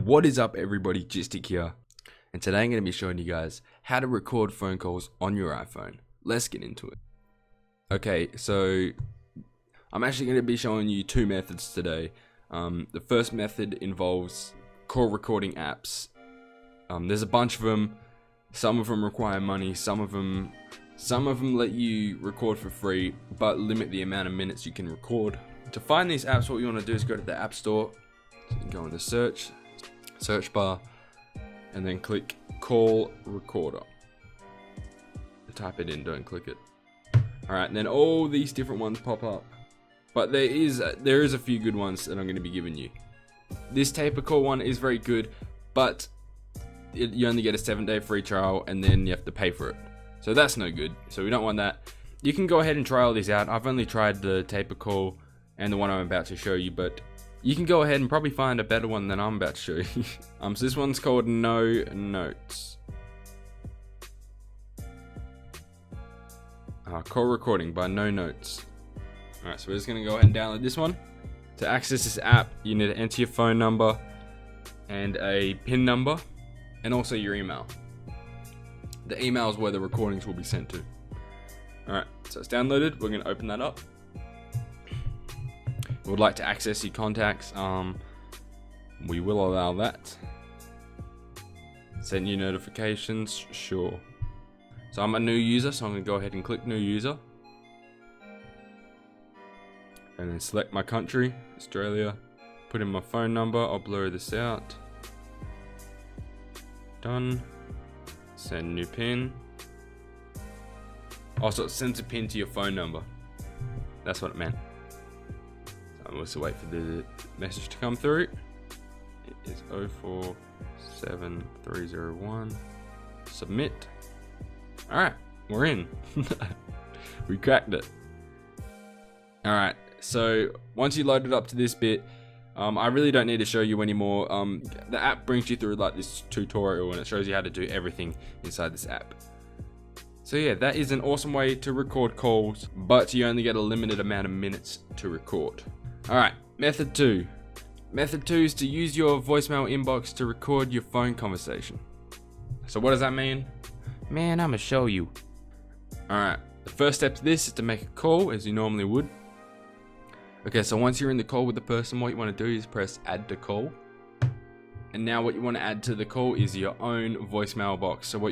What is up everybody, Gistic here, and today I'm going to be showing you guys how to record phone calls on your iPhone. Let's get into it. Okay, so I'm actually going to be showing you two methods today. The first method involves call recording apps. There's a bunch of them. Some of them require money, some of them let you record for free, but limit the amount of minutes you can record. To find these apps, what you want to do is go to the App Store, go into search bar, and then click call recorder. Type it in, don't click it. Alright, and then all these different ones pop up, but there is a few good ones that I'm going to be giving you. This taper call one is very good, but you only get a 7-day free trial and then you have to pay for it, so that's no good, so we don't want that. You can go ahead and try all these out. I've only tried the taper call and the one I'm about to show you, but you can go ahead and probably find a better one than I'm about to show you. So this one's called No Notes. Call recording by No Notes. Alright, so we're just going to go ahead and download this one. To access this app, you need to enter your phone number and a PIN number, and also your email. The email is where the recordings will be sent to. Alright, so it's downloaded. We're going to open that up. We would like to access your contacts. We will allow that. Send you notifications, sure. So I'm a new user, so I'm going to go ahead and click new user. And then select my country, Australia. Put in my phone number, I'll blur this out. Done. Send new PIN. Also, it sends a PIN to your phone number. That's what it meant. I'm also wait for the message to come through. It is 047301. Submit. Alright, we're in. We cracked it. Alright, so once you load it up to this bit, I really don't need to show you anymore. The app brings you through like this tutorial and it shows you how to do everything inside this app. So yeah, that is an awesome way to record calls, but you only get a limited amount of minutes to record. Alright, method 2. Method 2 is to use your voicemail inbox to record your phone conversation. So what does that mean? Man, I'ma show you. Alright, the first step to this is to make a call as you normally would. Okay, so once you're in the call with the person, what you want to do is press add to call. And now what you want to add to the call is your own voicemail box. So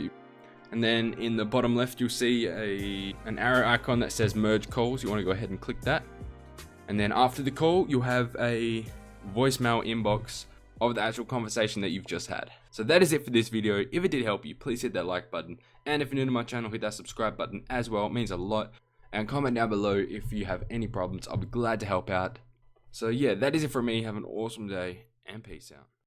and then in the bottom left you'll see an arrow icon that says merge calls. You want to go ahead and click that. And then after the call, you'll have a voicemail inbox of the actual conversation that you've just had. So that is it for this video. If it did help you, please hit that like button. And if you're new to my channel, hit that subscribe button as well. It means a lot. And comment down below if you have any problems. I'll be glad to help out. So yeah, that is it for me. Have an awesome day and peace out.